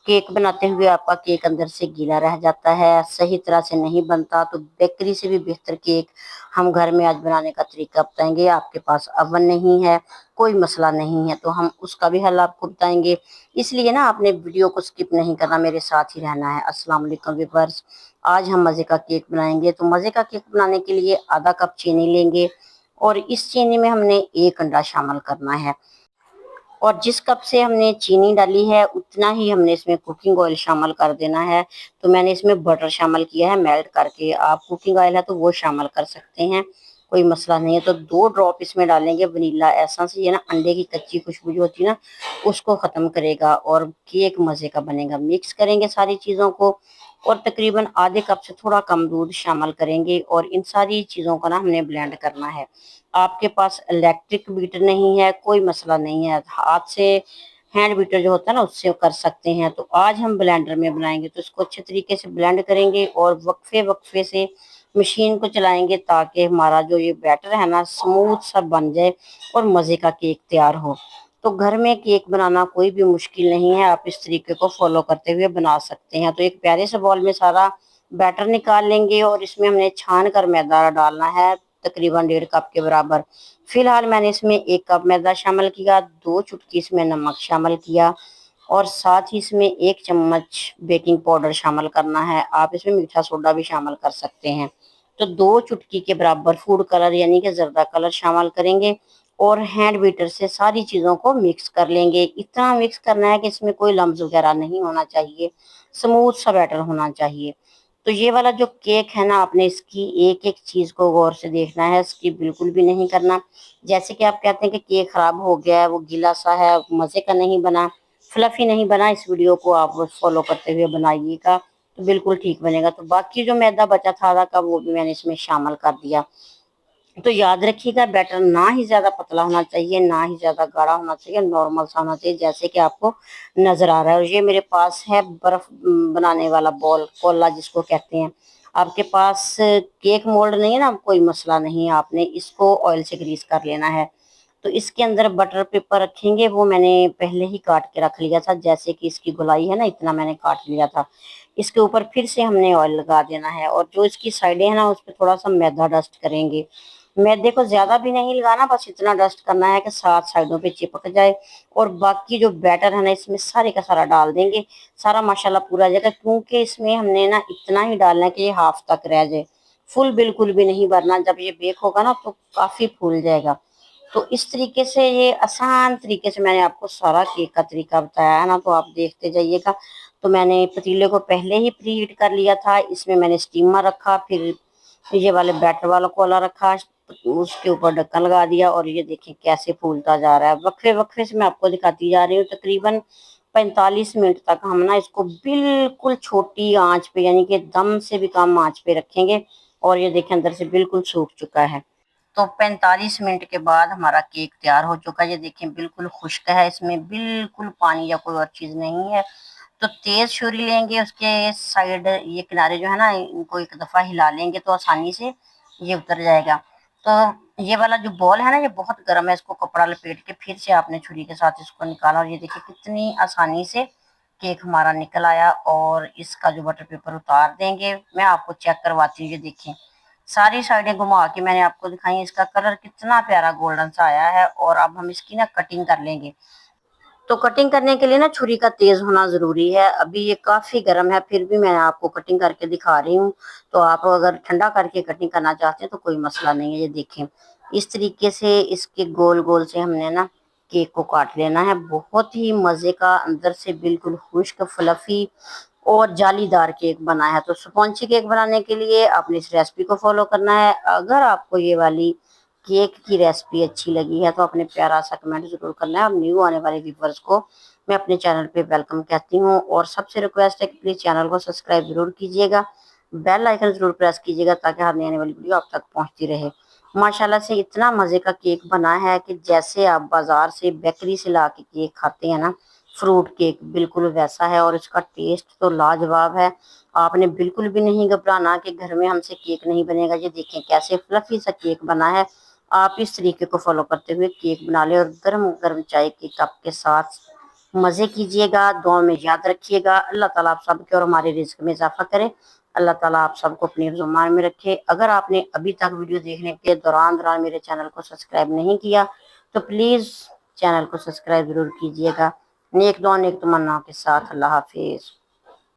Cake बनाते हुए आपका केक अंदर से गीला रह जाता है, सही तरह से नहीं बनता, तो बेकरी से भी बेहतर केक हम घर में आज बनाने का तरीका बताएंगे। आपके पास अवन नहीं है, कोई मसला नहीं है, तो हम उसका भी हल आपको बताएंगे। इसलिए ना आपने वीडियो को स्किप नहीं करना, मेरे साथ ही रहना है। अस्सलाम वालेकुम व्यूअर्स, आज हम मज़े का केक बनाएंगे। तो मज़े का केक बनाने के लिए आधा कप चीनी लेंगे और इस चीनी में हमने 1 अंडा शामिल करना है। और जिस कप से हमने चीनी डाली है उतना ही हमने इसमें कुकिंग ऑयल शामिल कर देना है। तो मैंने इसमें बटर शामिल किया है मेल्ट करके, आप कुकिंग ऑयल है तो वो शामिल कर सकते हैं, कोई मसला नहीं है। तो 2 ड्रॉप इसमें डालेंगे वनीला एसेंस, ये ना अंडे की कच्ची खुशबू जो होती है ना उसको ख़त्म करेगा और केक मज़े का बनेगा। मिक्स करेंगे सारी चीज़ों को और तकरीबन आधे कप से थोड़ा कम दूध शामिल करेंगे और इन सारी चीज़ों को ना हमने ब्लेंड करना है। आपके पास इलेक्ट्रिक बीटर नहीं है, कोई मसला नहीं है, हाथ से हैंड बीटर जो होता है ना उससे कर सकते हैं। तो आज हम ब्लेंडर में बनाएंगे, तो इसको अच्छे तरीके से ब्लेंड करेंगे और वक्फे वक्फे से मशीन को चलाएंगे ताकि हमारा जो ये बैटर है ना स्मूथ सा बन जाए और मज़े का केक तैयार हो। तो घर में केक बनाना कोई भी मुश्किल नहीं है, आप इस तरीके को फॉलो करते हुए बना सकते हैं। तो एक प्यारे से बॉल में सारा बैटर निकाल लेंगे और इसमें हमने छान कर मैदा डालना है, तकरीबन 1.5 कप के बराबर। फिलहाल मैंने इसमें 1 कप मैदा शामिल किया, 2 चुटकी इसमें नमक शामिल किया और साथ ही इसमें 1 चम्मच बेकिंग पाउडर शामिल करना है। आप इसमें मीठा सोडा भी शामिल कर सकते हैं। तो 2 चुटकी के बराबर फूड कलर यानी कि जर्दा कलर शामिल करेंगे और हैंड बीटर से सारी चीज़ों को मिक्स कर लेंगे। इतना मिक्स करना है कि इसमें कोई लम्स वगैरह नहीं होना चाहिए, स्मूथ सा बैटर होना चाहिए। तो ये वाला जो केक है ना, आपने इसकी एक एक चीज़ को गौर से देखना है, इसकी बिल्कुल भी नहीं करना। जैसे कि आप कहते हैं कि केक खराब हो गया है, वो गीला सा है, मज़े का नहीं बना, फ्लफी नहीं बना, इस वीडियो को आप फॉलो करते हुए बनाइएगा तो बिल्कुल ठीक बनेगा। तो बाकी जो मैदा बचा था आधा का वो भी मैंने इसमें शामिल कर दिया। तो याद रखिएगा बैटर ना ही ज्यादा पतला होना चाहिए ना ही ज्यादा गाढ़ा होना चाहिए, नॉर्मल सा होना चाहिए जैसे कि आपको नजर आ रहा है। और ये मेरे पास है बर्फ बनाने वाला बॉल, कोला जिसको कहते हैं। आपके पास केक मोल्ड नहीं है ना, कोई मसला नहीं है, आपने इसको ऑयल से ग्रीस कर लेना है। तो इसके अंदर बटर पेपर रखेंगे, वो मैंने पहले ही काट के रख लिया था, जैसे कि इसकी गोलाई है ना इतना मैंने काट लिया था। इसके ऊपर फिर से हमने ऑयल लगा देना है और जो इसकी साइडें हैं ना उस पर थोड़ा सा मैदा डस्ट करेंगे। मैदे को ज्यादा भी नहीं लगाना, बस इतना डस्ट करना है कि 7 साइडों पे चिपक जाए। और बाकी जो बैटर है ना इसमें सारे का सारा डाल देंगे, सारा माशाल्लाह पूरा आ जाएगा, क्योंकि इसमें हमने ना इतना ही डालना है कि ये हाफ तक रह जाए, फुल बिल्कुल भी नहीं भरना। जब ये बेक होगा ना तो काफी फूल जाएगा। तो इस तरीके से ये आसान तरीके से मैंने आपको सारा केक का तरीका बताया है ना, तो आप देखते जाइएगा। तो मैंने पतीले को पहले ही प्री हीट कर लिया था, इसमें मैंने स्टीमर रखा, फिर ये वाले बैटर वाला कोला रखा, उसके ऊपर ढक्कन लगा दिया और ये देखें कैसे फूलता जा रहा है। वक्फे वक्फे से मैं आपको दिखाती जा रही हूँ। तकरीबन 45 मिनट तक हम ना इसको बिल्कुल छोटी आंच पे यानी कि दम से भी कम आंच पे रखेंगे और ये देखें अंदर से बिल्कुल सूख चुका है। तो 45 मिनट के बाद हमारा केक तैयार हो चुका है। ये देखें बिल्कुल खुश्क है, इसमें बिल्कुल पानी या कोई और चीज नहीं है। तो तेज छुरी लेंगे, उसके साइड ये किनारे जो है ना इनको एक दफा हिला लेंगे तो आसानी से ये उतर जाएगा। तो ये वाला जो बॉल है ना ये बहुत गर्म है, इसको कपड़ा लपेट के फिर से आपने छुरी के साथ इसको निकाला और ये देखिए कितनी आसानी से केक हमारा निकल आया। और इसका जो बटर पेपर उतार देंगे, मैं आपको चेक करवाती हूँ। ये देखें सारी साइडें घुमा के मैंने आपको दिखाई, इसका कलर कितना प्यारा गोल्डन सा आया है। और अब हम इसकी ना कटिंग कर लेंगे। तो कटिंग करने के लिए ना छुरी का तेज होना जरूरी है। अभी ये काफी गर्म है फिर भी मैं आपको कटिंग करके दिखा रही हूँ। तो आप अगर ठंडा करके कटिंग करना चाहते हैं तो कोई मसला नहीं है। ये देखें इस तरीके से इसके गोल गोल से हमने ना केक को काट लेना है। बहुत ही मजे का, अंदर से बिल्कुल खुश्क फ्लफी और जालीदार केक बना है। तो स्पॉन्जी केक बनाने के लिए आपने इस रेसिपी को फॉलो करना है। अगर आपको ये वाली केक की रेसिपी अच्छी लगी है तो अपने प्यारा सा कमेंट जरूर करना है। और न्यू आने वाले व्यूवर्स को मैं अपने चैनल पे वेलकम कहती हूँ और सबसे रिक्वेस्ट है कि प्लीज चैनल को सब्सक्राइब जरूर कीजिएगा, बेल आइकन जरूर प्रेस कीजिएगा ताकि हर नई आने वाली वीडियो आप तक पहुंचती रहे। माशाल्लाह से इतना मजे का केक बना है कि जैसे आप बाजार से बेकरी से ला के केक खाते हैं ना, फ्रूट केक बिल्कुल वैसा है और इसका टेस्ट तो लाजवाब है। आपने बिल्कुल भी नहीं घबराना कि घर में हमसे केक नहीं बनेगा। ये देखें कैसे फ्लफी सा केक बना है। आप इस तरीके को फॉलो करते हुए केक बना लें और गर्म गर्म चाय के कप के साथ मज़े कीजिएगा, दुआ में याद रखिएगा। अल्लाह ताला आप सबके और हमारे रिज़्क में इज़ाफ़ा करे। अल्लाह ताला आप सबको अपनी हिफ्ज़-ओ-मान में रखे। अगर आपने अभी तक वीडियो देखने के दौरान मेरे चैनल को सब्सक्राइब नहीं किया तो प्लीज़ चैनल को सब्सक्राइब ज़रूर कीजिएगा। नेक दुआ नेक तमन्नाओं के साथ अल्लाह हाफ़िज़।